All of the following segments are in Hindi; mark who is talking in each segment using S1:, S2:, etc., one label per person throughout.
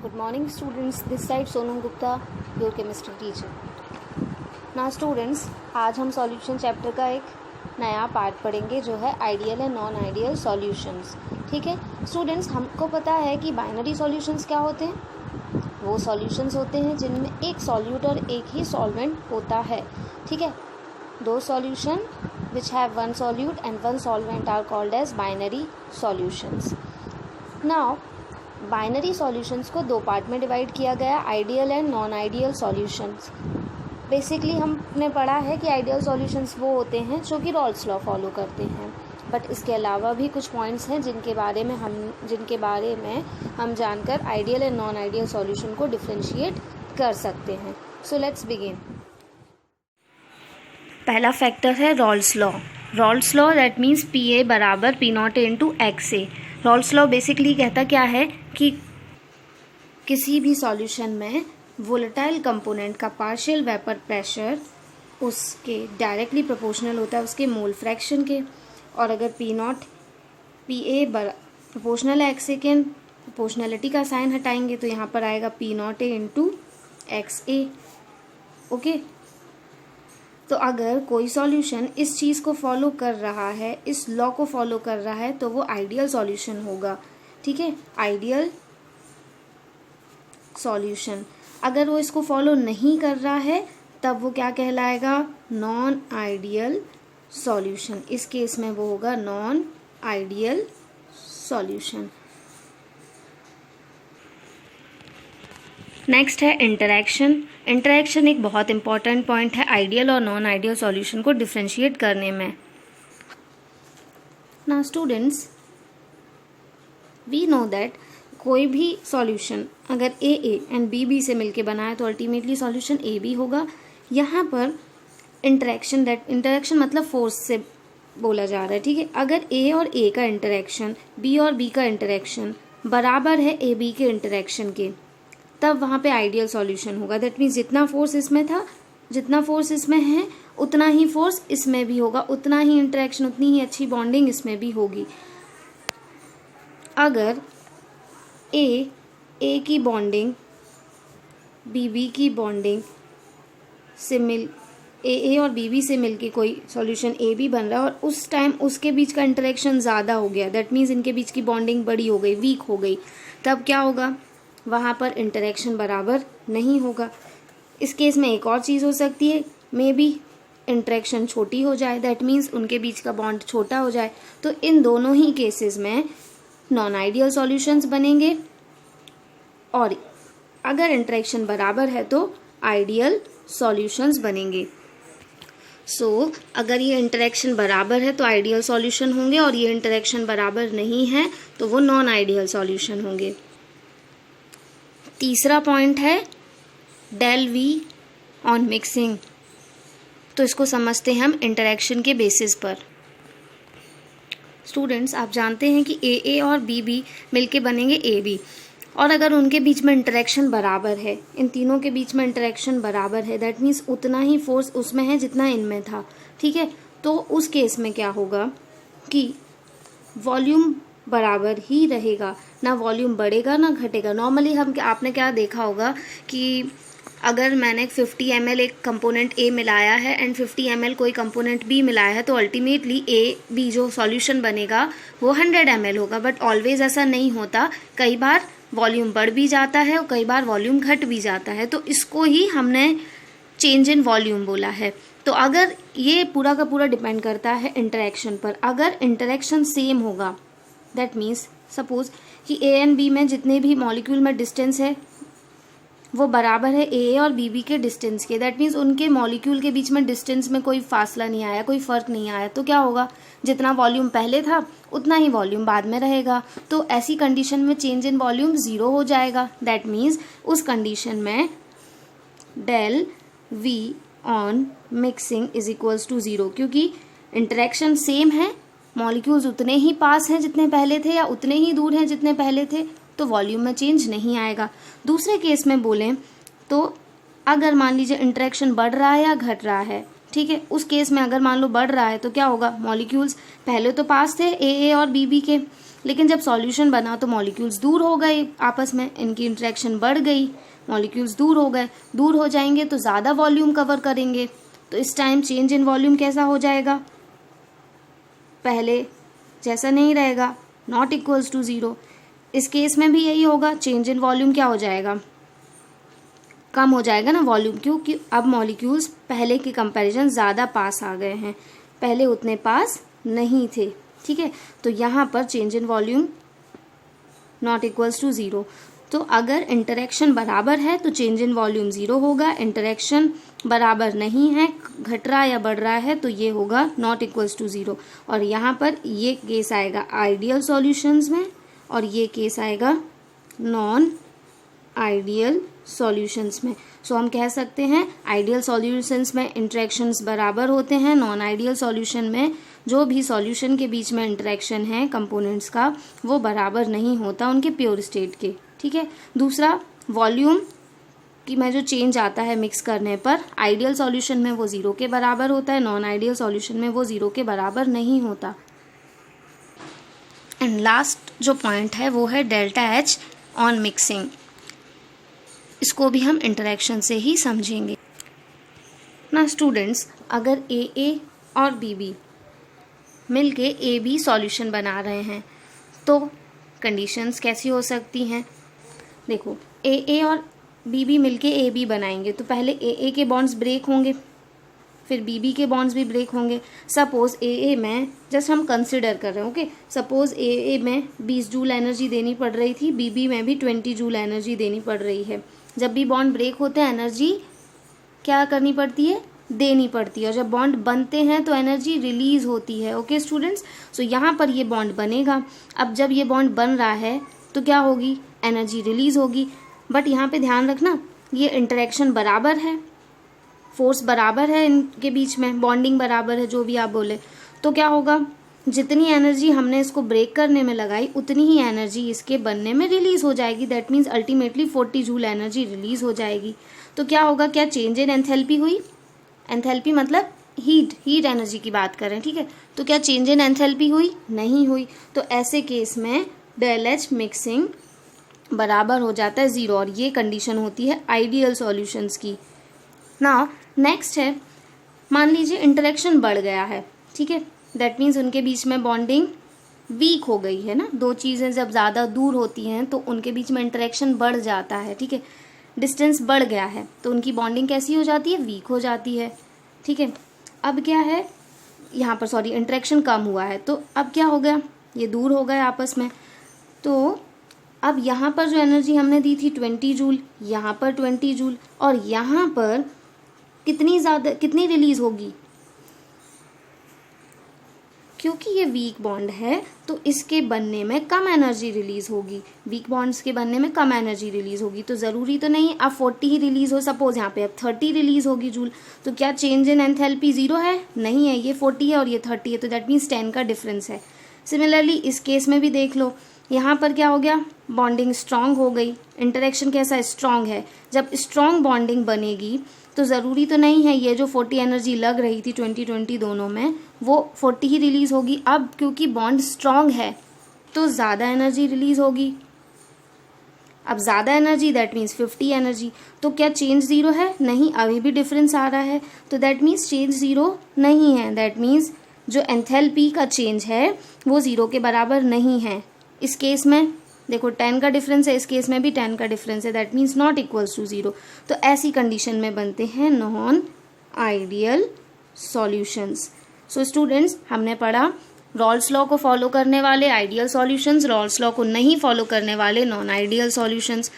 S1: Good morning students, this side Sonam Gupta, your chemistry teacher. Now students, आज हम सॉल्यूशन चैप्टर का एक नया पार्ट पढ़ेंगे जो है ideal and non ideal solutions. ठीक है स्टूडेंट्स, हमको पता है कि बाइनरी सॉल्यूशंस क्या होते हैं. वो सॉल्यूशंस होते हैं जिनमें एक सॉल्यूट और एक ही सॉल्वेंट होता है. ठीक है, दो solution which have one solute and one solvent are called as binary solutions. Now binary solutions को दो पार्ट में डिवाइड किया गया, ideal and non ideal solutions. Basically हमने पढ़ा है कि आइडियल सॉल्यूशंस वो होते हैं जो कि रॉल्स लॉ फॉलो करते हैं, बट इसके अलावा भी कुछ पॉइंट्स हैं जिनके बारे में हम जानकर ideal and non ideal solution को डिफ्रेंशिएट कर सकते हैं. So let's begin. पहला फैक्टर है Rawls law. Rawls law that means PA बराबर P0 into XA. Rawls law basically कहता क्या है कि किसी भी सॉल्यूशन में वोलेटाइल कंपोनेंट का पार्शियल वेपर प्रेशर उसके डायरेक्टली प्रोपोर्शनल होता है उसके मोल फ्रैक्शन के, और अगर PA प्रोपोर्शनल है XA के, प्रोपोर्शनलिटी का साइन हटाएंगे तो यहाँ पर आएगा P0A इंटू XA. ओके, तो अगर कोई सॉल्यूशन इस चीज़ को फॉलो कर रहा है, इस लॉ को फॉलो कर रहा है, तो वो आइडियल सॉल्यूशन होगा. ठीक है, आइडियल सॉल्यूशन. अगर वो इसको फॉलो नहीं कर रहा है तब वो क्या कहलाएगा, नॉन आइडियल सॉल्यूशन. इस केस में वो होगा नॉन आइडियल सॉल्यूशन. नेक्स्ट है इंटरैक्शन. इंटरैक्शन एक बहुत इंपॉर्टेंट पॉइंट है आइडियल और नॉन आइडियल सॉल्यूशन को डिफ्रेंशिएट करने में. Now students, we know that कोई भी सॉल्यूशन अगर AA एंड BB से मिलके बना है तो अल्टीमेटली सॉल्यूशन AB होगा. यहाँ पर इंटरैक्शन मतलब फोर्स से बोला जा रहा है. ठीक है, अगर A और A का इंटरैक्शन B और B का इंटरैक्शन बराबर है AB के इंटरैक्शन के, तब वहाँ पे आइडियल सॉल्यूशन होगा. दैट मीन्स जितना फोर्स इसमें था, जितना फोर्स इसमें है, उतना ही फोर्स इसमें भी होगा, उतना ही इंटरेक्शन, उतनी ही अच्छी बॉन्डिंग इसमें भी होगी. अगर A की बॉन्डिंग BB की बॉन्डिंग से AA और BB से मिलके कोई सॉल्यूशन AB बन रहा है और उस टाइम उसके बीच का इंटरेक्शन ज़्यादा हो गया, दैट मीन्स इनके बीच की बॉन्डिंग बड़ी हो गई, वीक हो गई, तब क्या होगा, वहाँ पर इंटरेक्शन बराबर नहीं होगा. इस केस में एक और चीज़ हो सकती है, मे बी इंटरेक्शन छोटी हो जाए, दैट मीन्स उनके बीच का बॉन्ड छोटा हो जाए. तो इन दोनों ही केसेस में नॉन आइडियल सॉल्यूशंस बनेंगे, और अगर इंटरेक्शन बराबर है तो आइडियल सॉल्यूशंस बनेंगे. सो अगर ये इंटरेक्शन बराबर है तो आइडियल सॉल्यूशन होंगे, और ये इंटरेक्शन बराबर नहीं है तो वो नॉन आइडियल सॉल्यूशन होंगे. तीसरा पॉइंट है डेल V ऑन मिक्सिंग. तो इसको समझते हैं हम इंटरेक्शन के बेसिस पर. स्टूडेंट्स, आप जानते हैं कि AA और BB मिलके बनेंगे AB, और अगर उनके बीच में इंटरेक्शन बराबर है, इन तीनों के बीच में इंटरेक्शन बराबर है, दैट मीन्स उतना ही फोर्स उसमें है जितना इनमें था. ठीक है, तो उस केस में क्या होगा कि वॉल्यूम बराबर ही रहेगा, ना वॉल्यूम बढ़ेगा ना घटेगा. नॉर्मली आपने क्या देखा होगा कि अगर मैंने 50 ml एक कंपोनेंट A मिलाया है एंड 50 ml कोई कंपोनेंट B मिलाया है, तो अल्टीमेटली AB जो सॉल्यूशन बनेगा वो 100 ml होगा. बट ऑलवेज ऐसा नहीं होता, कई बार वॉल्यूम बढ़ भी जाता है और कई बार वॉल्यूम घट भी जाता है. तो इसको ही हमने चेंज इन वॉल्यूम बोला है. तो अगर ये पूरा का पूरा डिपेंड करता है इंटरेक्शन पर. अगर इंटरेक्शन सेम होगा, दैट मीन्स सपोज कि A एंड B में जितने भी मॉलिक्यूल में डिस्टेंस है वो बराबर है AA और BB के डिस्टेंस के, दैट मीन्स उनके मॉलिक्यूल के बीच में डिस्टेंस में कोई फासला नहीं आया, कोई फर्क नहीं आया, तो क्या होगा, जितना वॉल्यूम पहले था उतना ही वॉल्यूम बाद में रहेगा. तो ऐसी कंडीशन में चेंज इन वॉल्यूम 0 हो जाएगा. दैट मीन्स उस कंडीशन में del V on mixing is equals to 0, क्योंकि इंटरेक्शन सेम है, मॉलिक्यूल्स उतने ही पास हैं जितने पहले थे या उतने ही दूर हैं जितने पहले थे, तो वॉल्यूम में चेंज नहीं आएगा. दूसरे केस में बोलें तो अगर मान लीजिए इंटरेक्शन बढ़ रहा है या घट रहा है, ठीक है, उस केस में अगर मान लो बढ़ रहा है तो क्या होगा, मॉलिक्यूल्स पहले तो पास थे AA और BB के, लेकिन जब सॉल्यूशन बना तो मॉलिक्यूल्स दूर हो गए आपस में, इनकी इंटरेक्शन बढ़ गई, मॉलिक्यूल्स दूर हो गए, दूर हो जाएंगे तो ज़्यादा वॉल्यूम कवर करेंगे, तो इस टाइम चेंज इन वॉल्यूम कैसा हो जाएगा, पहले जैसा नहीं रहेगा, नॉट इक्वल्स टू 0। इस केस में भी यही होगा, चेंज इन वॉल्यूम क्या हो जाएगा, कम हो जाएगा ना वॉल्यूम, क्योंकि अब मॉलिक्यूल्स पहले के कंपैरिजन ज़्यादा पास आ गए हैं, पहले उतने पास नहीं थे, ठीक है। तो यहाँ पर change in volume not equals to 0। तो अगर इंटरेक्शन बराबर है तो चेंज इन वॉल्यूम 0 होगा, इंटरेक्शन बराबर नहीं है, घट रहा या बढ़ रहा है, तो ये होगा नॉट इक्वल्स टू 0। और यहाँ पर ये केस आएगा आइडियल सॉल्यूशंस में और ये केस आएगा नॉन आइडियल सॉल्यूशंस में। सो हम कह सकते हैं आइडियल सॉल्यूशंस में इंटरेक्शंस बराबर होते हैं, नॉन आइडियल सॉल्यूशन में जो भी सॉल्यूशन के बीच में इंटरेक्शन है कंपोनेंट्स का वो बराबर नहीं होता उनके प्योर स्टेट के, ठीक है। दूसरा, वॉल्यूम की में जो चेंज आता है मिक्स करने पर, आइडियल सॉल्यूशन में वो 0 के बराबर होता है, नॉन आइडियल सॉल्यूशन में वो 0 के बराबर नहीं होता। एंड लास्ट जो पॉइंट है वो है डेल्टा H ऑन मिक्सिंग, इसको भी हम इंटरेक्शन से ही समझेंगे ना स्टूडेंट्स। अगर AA और BB मिलके AB सॉल्यूशन बना रहे हैं तो कंडीशंस कैसी हो सकती हैं, देखो AA और BB मिलके AB बनाएंगे तो पहले AA के बॉन्ड्स ब्रेक होंगे, फिर BB के बॉन्ड्स भी ब्रेक होंगे। सपोज AA में, जस्ट हम कंसिडर कर रहे हैं, ओके, सपोज AA में 20 जूल एनर्जी देनी पड़ रही थी, BB में भी 20 जूल एनर्जी देनी पड़ रही है। जब भी बॉन्ड ब्रेक होते हैं एनर्जी क्या करनी पड़ती है, देनी पड़ती है, और जब बॉन्ड बनते हैं तो एनर्जी रिलीज होती है, ओके स्टूडेंट्स। सो यहाँ पर ये बॉन्ड बनेगा, अब जब ये बॉन्ड बन रहा है तो क्या होगी, एनर्जी रिलीज होगी। बट यहाँ पे ध्यान रखना ये इंटरेक्शन बराबर है, फोर्स बराबर है इनके बीच में, बॉन्डिंग बराबर है, जो भी आप बोले, तो क्या होगा, जितनी एनर्जी हमने इसको ब्रेक करने में लगाई उतनी ही एनर्जी इसके बनने में रिलीज हो जाएगी। That means ultimately 40 joule energy release हो जाएगी। तो क्या होगा, क्या चेंज इन एंथैल्पी हुई, एंथैल्पी मतलब हीट एनर्जी की बात करें, ठीक है। तो क्या चेंज इन एंथैल्पी हुई, नहीं हुई। तो ऐसे केस में डेल H मिक्सिंग बराबर हो जाता है 0 और ये कंडीशन होती है आइडियल सॉल्यूशंस की। नाउ नेक्स्ट है, मान लीजिए इंटरेक्शन बढ़ गया है, ठीक है, दैट मीन्स उनके बीच में बॉन्डिंग वीक हो गई है ना, दो चीज़ें जब ज़्यादा दूर होती हैं तो उनके बीच में इंटरेक्शन बढ़ जाता है, ठीक है, डिस्टेंस बढ़ गया है तो उनकी बॉन्डिंग कैसी हो जाती है, वीक हो जाती है, ठीक है। अब क्या है यहाँ पर, सॉरी, इंटरेक्शन कम हुआ है तो अब क्या हो गया, ये दूर हो गए आपस में, तो अब यहाँ पर जो एनर्जी हमने दी थी 20 जूल, यहाँ पर 20 जूल, और यहाँ पर कितनी रिलीज होगी, क्योंकि ये वीक बॉन्ड है तो इसके बनने में कम एनर्जी रिलीज होगी, वीक बॉन्ड्स के बनने में कम एनर्जी रिलीज होगी। तो ज़रूरी तो नहीं अब 40 ही रिलीज हो, सपोज यहाँ पे अब 30 रिलीज होगी जूल, तो क्या चेंज इन एंथैल्पी 0 है, नहीं है, ये 40 है और ये 30 है, तो दैट मीन्स 10 का डिफरेंस है। सिमिलरली इस केस में भी देख लो, यहाँ पर क्या हो गया, बॉन्डिंग स्ट्रांग हो गई, इंटरेक्शन कैसा है, स्ट्रांग है। जब स्ट्रांग बॉन्डिंग बनेगी तो ज़रूरी तो नहीं है ये जो 40 एनर्जी लग रही थी 20-20 दोनों में वो 40 ही रिलीज़ होगी। अब क्योंकि बॉन्ड स्ट्रांग है तो ज़्यादा एनर्जी रिलीज़ होगी, अब ज़्यादा एनर्जी दैट मीन्स 50 एनर्जी। तो क्या चेंज 0 है, नहीं, अभी भी डिफरेंस आ रहा है, तो दैट मीन्स चेंज 0 नहीं है, दैट मीन्स जो एंथैल्पी का चेंज है वो 0 के बराबर नहीं है। इस केस में देखो 10 का डिफरेंस है, इस केस में भी 10 का डिफरेंस है, that means not equals to 0। तो ऐसी कंडीशन में बनते हैं non ideal solutions. So students, हमने पढ़ा रॉल्स लॉ को फॉलो करने वाले आइडियल सॉल्यूशंस, रॉल्स लॉ को नहीं फॉलो करने वाले non ideal solutions.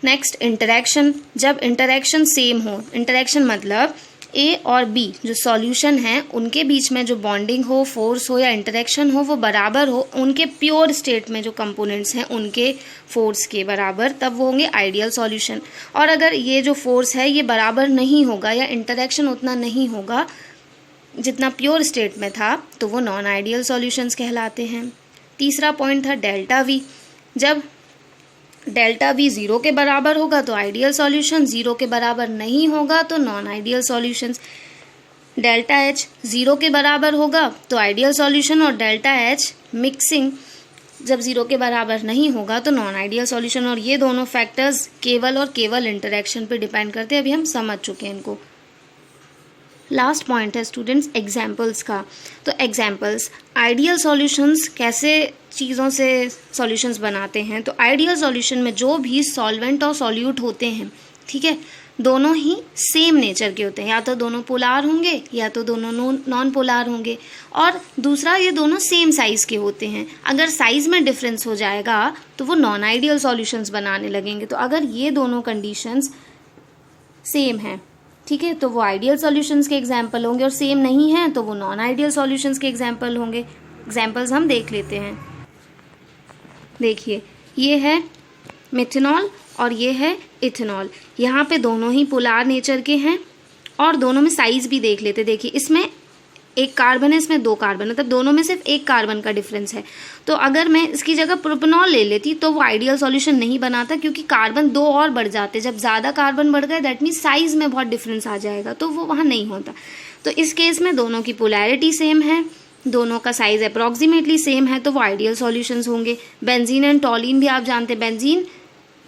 S1: Next interaction, जब इंटरेक्शन सेम हो, इंटरेक्शन मतलब ए और बी जो सॉल्यूशन है उनके बीच में जो बॉन्डिंग हो, फोर्स हो या इंटरेक्शन हो वो बराबर हो उनके प्योर स्टेट में जो कंपोनेंट्स हैं उनके फोर्स के बराबर, तब वो होंगे आइडियल सॉल्यूशन। और अगर ये जो फोर्स है ये बराबर नहीं होगा या इंटरेक्शन उतना नहीं होगा जितना प्योर स्टेट में था तो वो नॉन आइडियल सॉल्यूशंस कहलाते हैं। तीसरा पॉइंट था डेल्टा वी, जब डेल्टा वी 0 के बराबर होगा तो आइडियल सॉल्यूशन, 0 के बराबर नहीं होगा तो non ideal solutions. Delta H 0 के बराबर होगा तो आइडियल सॉल्यूशन, और डेल्टा H मिक्सिंग जब 0 के बराबर नहीं होगा तो नॉन आइडियल सॉल्यूशन। और ये दोनों फैक्टर्स केवल और केवल इंटरेक्शन पे डिपेंड करते हैं। अभी हम समझ चुके हैं इनको। लास्ट पॉइंट है स्टूडेंट्स एग्जाम्पल्स का। तो एग्जाम्पल्स, आइडियल सॉल्यूशंस कैसे चीज़ों से सॉल्यूशंस बनाते हैं। तो आइडियल सॉल्यूशन में जो भी सॉल्वेंट और सॉल्यूट होते हैं, ठीक है, दोनों ही सेम नेचर के होते हैं, या तो दोनों पोलार होंगे या तो दोनों नॉन पोलार होंगे। और दूसरा, ये दोनों सेम साइज के होते हैं। अगर साइज में डिफरेंस हो जाएगा तो वो नॉन आइडियल सॉल्यूशंस बनाने लगेंगे। तो अगर ये दोनों कंडीशंस सेम हैं, ठीक है, तो वो आइडियल सॉल्यूशंस के एग्जाम्पल होंगे, और सेम नहीं है तो वो नॉन आइडियल सॉल्यूशंस के एग्जाम्पल होंगे। एग्जाम्पल्स हम देख लेते हैं। देखिए, ये है मिथेनॉल और ये है इथेनॉल। यहाँ पे दोनों ही पोलार नेचर के हैं और दोनों में साइज भी देख लेते। देखिए, इसमें एक कार्बन है, इसमें 2 कार्बन, मतलब दोनों में सिर्फ 1 कार्बन का डिफरेंस है। तो अगर मैं इसकी जगह प्रोपेनॉल ले लेती तो वो आइडियल सॉल्यूशन नहीं बनाता, क्योंकि कार्बन 2 और बढ़ जाते। जब ज़्यादा कार्बन बढ़ गए दैट मीन्स साइज में बहुत डिफरेंस आ जाएगा, तो वो वहाँ नहीं होता। तो इस केस में दोनों की पोलैरिटी सेम है, दोनों का साइज अप्रॉक्सीमेटली सेम है, तो वो आइडियल सॉल्यूशंस होंगे। बेंजीन एंड टॉलिन भी आप जानते हैं, बेंजीन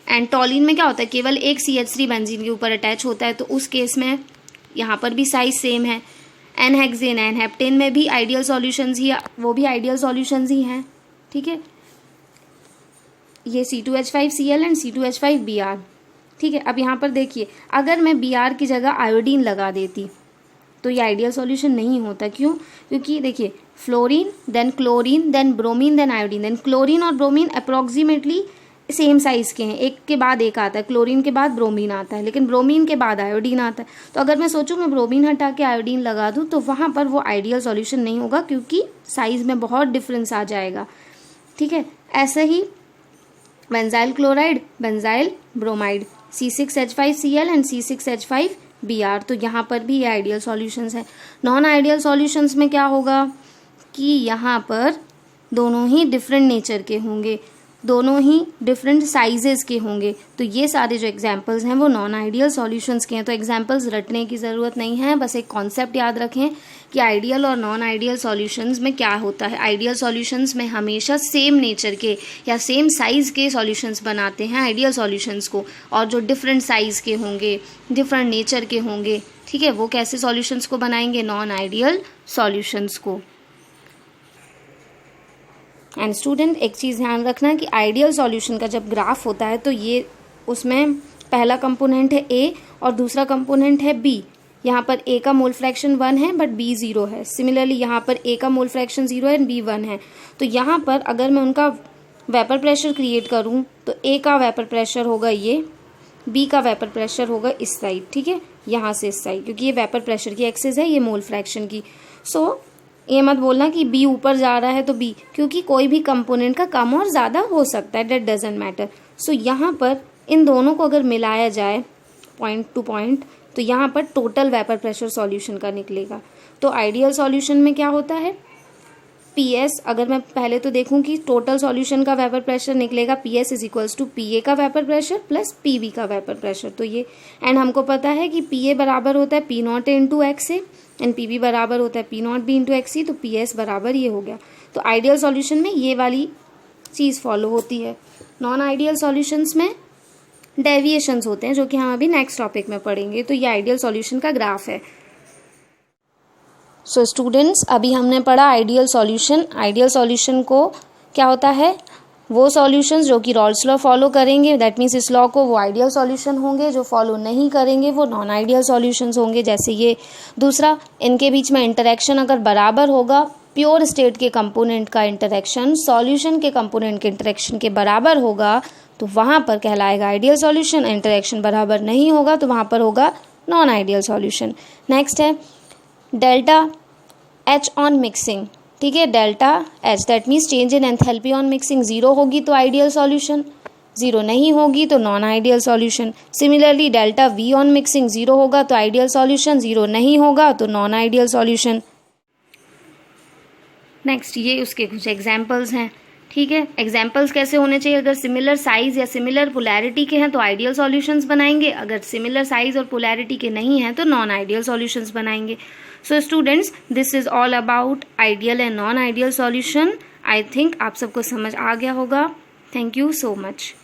S1: एंड टॉलिन में क्या होता है, केवल एक CH3 बेंजीन के ऊपर अटैच होता है, तो उस केस में यहाँ पर भी साइज सेम है। एनहेक्सेन एंड हेप्टेन में भी आइडियल सॉल्यूशंस ही, वो भी आइडियल सॉल्यूशंस ही हैं, ठीक है। ये C2H5Cl एंड C2H5Br, ठीक है। अब यहाँ पर देखिए, अगर मैं Br की जगह आयोडीन लगा देती तो ये आइडियल सॉल्यूशन नहीं होता। क्यों? क्योंकि देखिए, fluorine then chlorine then bromine then iodine, then chlorine और ब्रोमीन अप्रॉक्सीमेटली सेम साइज के हैं, एक के बाद एक आता है। क्लोरीन के बाद ब्रोमीन आता है, लेकिन ब्रोमीन के बाद आयोडीन आता है। तो अगर मैं सोचूं मैं ब्रोमीन हटा के आयोडीन लगा दूं तो वहाँ पर वो आइडियल सॉल्यूशन नहीं होगा, क्योंकि साइज में बहुत डिफरेंस आ जाएगा, ठीक है। ऐसे ही benzyl chloride, benzyl bromide, C6H5Cl and C6H5Br, तो यहाँ पर भी ये आइडियल सॉल्यूशंस है। नॉन आइडियल सॉल्यूशंस में क्या होगा कि यहाँ पर दोनों ही डिफरेंट नेचर के होंगे, दोनों ही डिफरेंट साइजेस के होंगे। तो ये सारे जो एग्जांपल्स हैं वो नॉन आइडियल सॉल्यूशंस के हैं। तो एग्जांपल्स रटने की ज़रूरत नहीं है, बस एक कॉन्सेप्ट याद रखें कि आइडियल और नॉन आइडियल सॉल्यूशंस में क्या होता है। आइडियल सॉल्यूशंस में हमेशा सेम नेचर के या सेम साइज़ के सॉल्यूशंस बनाते हैं आइडियल सॉल्यूशंस को, और जो डिफरेंट साइज़ के होंगे, डिफरेंट नेचर के होंगे, ठीक है, वो कैसे सॉल्यूशंस को बनाएंगे, नॉन आइडियल सॉल्यूशंस को। एंड स्टूडेंट, एक चीज़ ध्यान रखना कि आइडियल सॉल्यूशन का जब ग्राफ होता है तो ये उसमें पहला कंपोनेंट है A और दूसरा कंपोनेंट है B। यहाँ पर A का मोल फ्रैक्शन 1 है बट B 0 है। सिमिलरली यहाँ पर A का मोल फ्रैक्शन 0 है एंड B 1 है। तो यहाँ पर अगर मैं उनका वेपर प्रेशर क्रिएट करूँ तो A का वेपर प्रेशर होगा ये, B का वेपर प्रेशर होगा इस साइड, ठीक है, यहाँ से इस साइड, क्योंकि ये वेपर प्रेशर की एक्सिस है, ये मोल फ्रैक्शन की। सो ये मत बोलना कि B ऊपर जा रहा है तो B, क्योंकि कोई भी कंपोनेंट का कम और ज़्यादा हो सकता है, दैट डजंट मैटर। सो यहाँ पर इन दोनों को अगर मिलाया जाए पॉइंट टू पॉइंट तो यहाँ पर टोटल वेपर प्रेशर सॉल्यूशन का निकलेगा। तो आइडियल सॉल्यूशन में क्या होता है, PS, अगर मैं पहले तो देखूं कि टोटल सॉल्यूशन का वेपर प्रेशर निकलेगा PS is equals to PA का वेपर प्रेशर प्लस PB का वेपर प्रेशर। तो ये, एंड हमको पता है कि PA बराबर होता है P0 into XA and PB बराबर होता है P0 B इंटू XC, तो PS बराबर ये हो गया। तो आइडियल सॉल्यूशन में ये वाली चीज़ फॉलो होती है। नॉन आइडियल सॉल्यूशंस में डेविएशंस होते हैं, जो कि हम अभी नेक्स्ट टॉपिक में पढ़ेंगे। तो ये आइडियल सॉल्यूशन का ग्राफ है। सो स्टूडेंट्स, अभी हमने पढ़ा आइडियल सॉल्यूशन। आइडियल सॉल्यूशन को क्या होता है, वो सॉल्यूशंस जो कि रॉल्स लॉ फॉलो करेंगे, दैट मीन्स इस लॉ को, वो आइडियल सॉल्यूशन होंगे। जो फॉलो नहीं करेंगे वो नॉन आइडियल सॉल्यूशंस होंगे। जैसे ये दूसरा, इनके बीच में इंटरेक्शन अगर बराबर होगा, प्योर स्टेट के कंपोनेंट का इंटरेक्शन सॉल्यूशन के कंपोनेंट के इंटरेक्शन के बराबर होगा तो वहाँ पर कहलाएगा आइडियल सॉल्यूशन। इंटरेक्शन बराबर नहीं होगा तो वहाँ पर होगा नॉन आइडियल सॉल्यूशन। नेक्स्ट है डेल्टा H ऑन मिक्सिंग, ठीक है, delta H that means change in enthalpy on mixing 0 होगी तो आइडियल सॉल्यूशन, 0 नहीं होगी तो non ideal solution. Similarly delta V on mixing 0 होगा तो आइडियल सॉल्यूशन, 0 नहीं होगा तो नॉन आइडियल सॉल्यूशन। नेक्स्ट, ये उसके कुछ एग्जाम्पल्स हैं, ठीक है। एग्जाम्पल्स कैसे होने चाहिए, अगर सिमिलर साइज या सिमिलर पोलैरिटी के हैं तो आइडियल सॉल्यूशंस बनाएंगे, अगर सिमिलर साइज और पोलैरिटी के नहीं हैं तो नॉन आइडियल सॉल्यूशंस बनाएंगे। So students, this is all about ideal and non ideal solution. I think आप सबको समझ आ गया होगा। Thank you so much.